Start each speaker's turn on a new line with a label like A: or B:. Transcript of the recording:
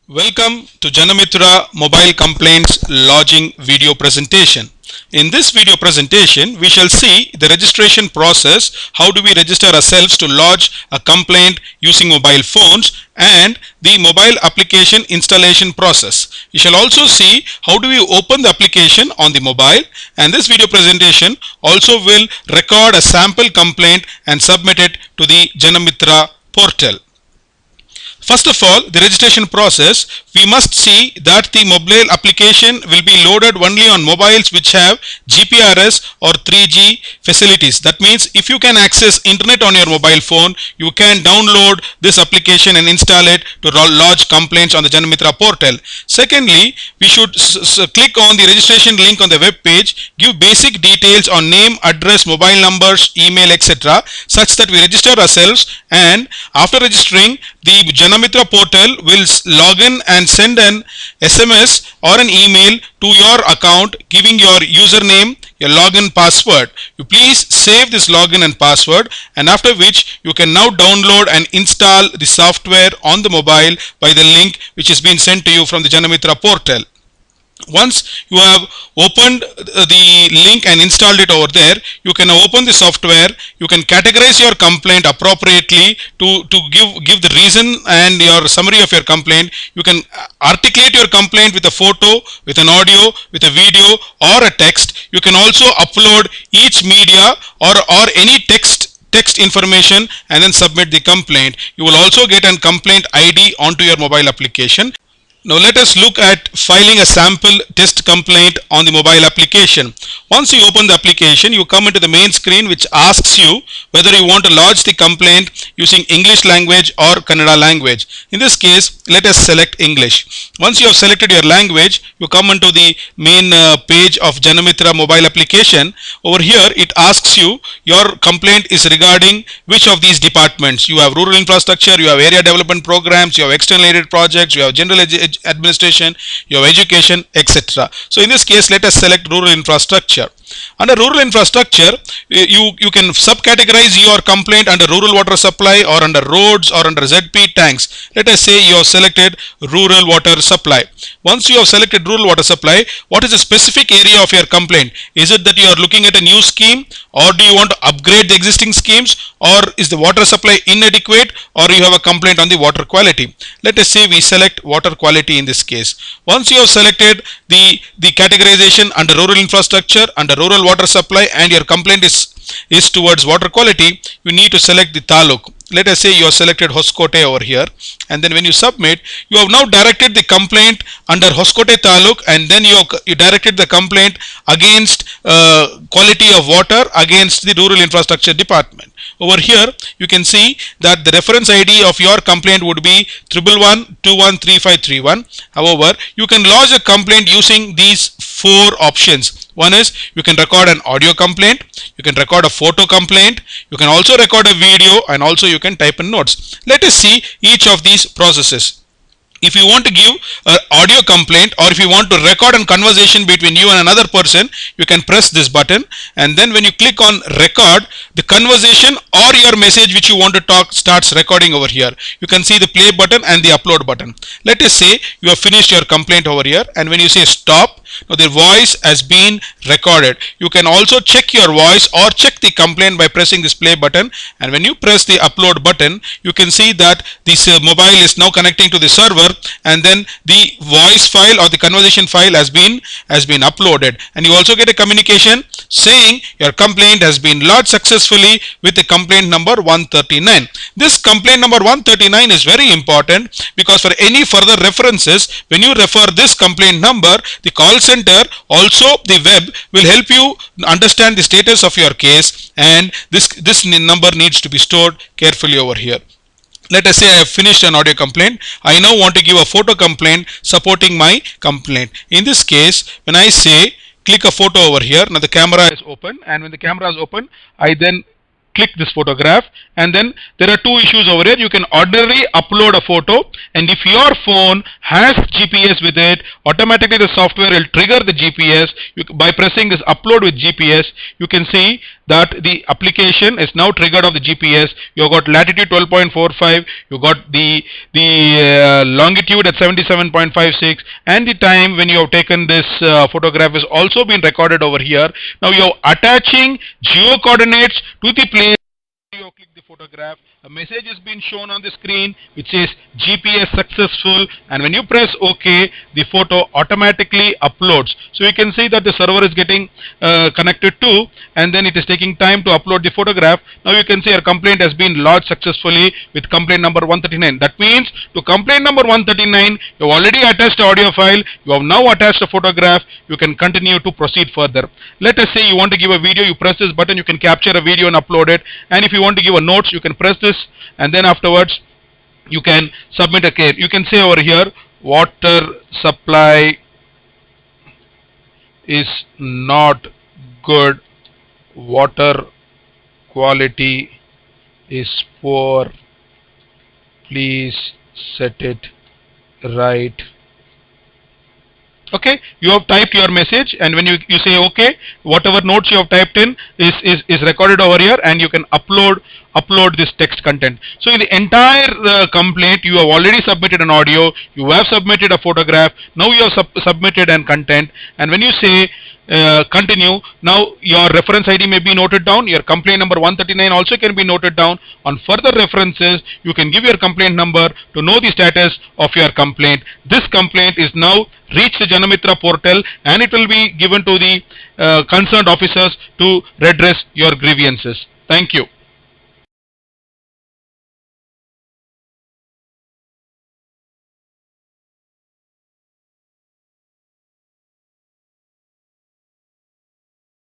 A: Welcome to Janamitra Mobile Complaints Lodging video presentation. In this video presentation, we shall see the registration process, how do we register ourselves to lodge a complaint using mobile phones, and the mobile application installation process. We shall also see how do we open the application on the mobile, and this video presentation also will record a sample complaint and submit it to the Janamitra portal. First of all, the registration process, we must see that the mobile application will be loaded only on mobiles which have GPRS or 3G facilities. That means if you can access internet on your mobile phone, you can download this application and install it to lodge complaints on the Janamitra portal. Secondly, we should click on the registration link on the web page, give basic details on name, address, mobile numbers, email, etc. such that we register ourselves, and after registering, the Janamitra portal will log in and send an SMS or an email to your account giving your username, your login password. You please save this login and password, and after which you can now download and install the software on the mobile by the link which has been sent to you from the Janamitra portal. Once you have opened the link and installed it over there, you can open the software. You can categorize your complaint appropriately to give the reason and your summary of your complaint. You can articulate your complaint with a photo, with an audio, with a video, or a text. You can also upload each media or any text information and then submit the complaint. You will also get a complaint ID onto your mobile application. Now let us look at filing a sample test complaint on the mobile application. Once you open the application, you come into the main screen which asks you whether you want to lodge the complaint using English language or Kannada language. In this case, let us select English. Once you have selected your language, you come into the main page of Janamitra mobile application. Over here, it asks you your complaint is regarding which of these departments. You have rural infrastructure, you have area development programs, you have external aided projects, you have general administration, your education, etc. So in this case, let us select rural infrastructure. Under rural infrastructure, you can subcategorize your complaint under rural water supply or under roads or under ZP tanks. Let us say you have selected rural water supply. Once you have selected rural water supply, what is the specific area of your complaint? Is it that you are looking at a new scheme, or do you want to upgrade the existing schemes, or is the water supply inadequate, or you have a complaint on the water quality? Let us say we select water quality in this case. Once you have selected the categorization under rural infrastructure, under rural water supply, and your complaint is towards water quality, you need to select the taluk. Let us say you have selected Hoskote over here, and then when you submit, you have now directed the complaint under Hoskote taluk, and then you directed the complaint against quality of water against the rural infrastructure department. Over here, you can see that the reference ID of your complaint would be 111213531. However, you can lodge a complaint using these four options. One is you can record an audio complaint, you can record a photo complaint, you can also record a video, and also you can type in notes. Let us see each of these processes. If you want to give an audio complaint, or if you want to record a conversation between you and another person, you can press this button, and then when you click on record, the conversation or your message which you want to talk starts recording over here. You can see the play button and the upload button. Let us say you have finished your complaint over here, and when you say stop, now the voice has been recorded. You can also check your voice or check the complaint by pressing this play button, and when you press the upload button, you can see that this mobile is now connecting to the server, and then the voice file or the conversation file has been uploaded, and you also get a communication saying your complaint has been lodged successfully with the complaint number 139. This complaint number 139 is very important because for any further references, when you refer this complaint number, the call center, also the web, will help you understand the status of your case, and this number needs to be stored carefully over here. Let us say I have finished an audio complaint. I now want to give a photo complaint supporting my complaint. In this case, when I say click a photo over here, now the camera is open, and when the camera is open, I then click this photograph, and then there are two issues over here. You can ordinarily upload a photo, and if your phone has GPS with it, automatically the software will trigger the GPS. By pressing this upload with GPS, you can see that the application is now triggered of the GPS. You got latitude 12.45, you got the longitude at 77.56, and the time when you have taken this photograph is also been recorded over here. Now you are attaching geo coordinates to the place you click the photograph. A message is being shown on the screen which says GPS successful, and when you press OK, the photo automatically uploads. So you can see that the server is getting connected to, and then it is taking time to upload the photograph. Now you can see your complaint has been lodged successfully with complaint number 139. That means to complaint number 139, you have already attached the audio file, you have now attached a photograph, you can continue to proceed further. Let us say you want to give a video, you press this button, you can capture a video and upload it, and if you want to give a notes, you can press this, and then afterwards you can submit a case. You can say over here, water supply is not good, water quality is poor, please set it right. Okay, you have typed your message, and when you say OK, whatever notes you have typed in is recorded over here, and you can upload this text content. So in the entire complaint, you have already submitted an audio, you have submitted a photograph, now you have submitted an content, and when you say continue, now your reference ID may be noted down, your complaint number 139 also can be noted down. On further references, you can give your complaint number to know the status of your complaint. This complaint is now reached the Janamitra portal, and it will be given to the concerned officers to redress your grievances. Thank you.